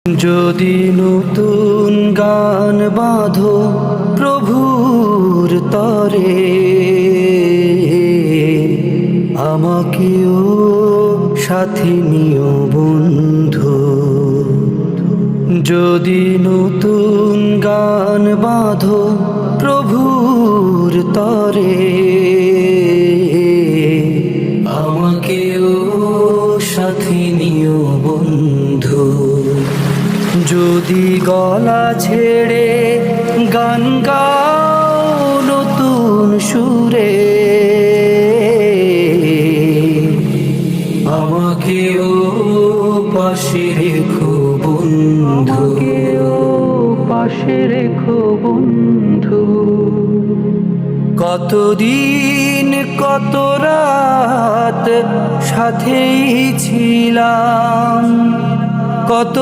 যদি নতুন গান বাঁধো প্রভুর তরে, আমাকেও সাথী নিও বন্ধু। যদি নতুন গান বাঁধো প্রভুর তরে, আমাকেও সাথী নিও বন্ধু। যদি গলা ছেড়ে গান গাও নতুন সুরে, আমাকেও পাশে রেখো বন্ধু, পাশে রেখো বন্ধু। কতদিন কত রাত সাথেই ছিলাম, কত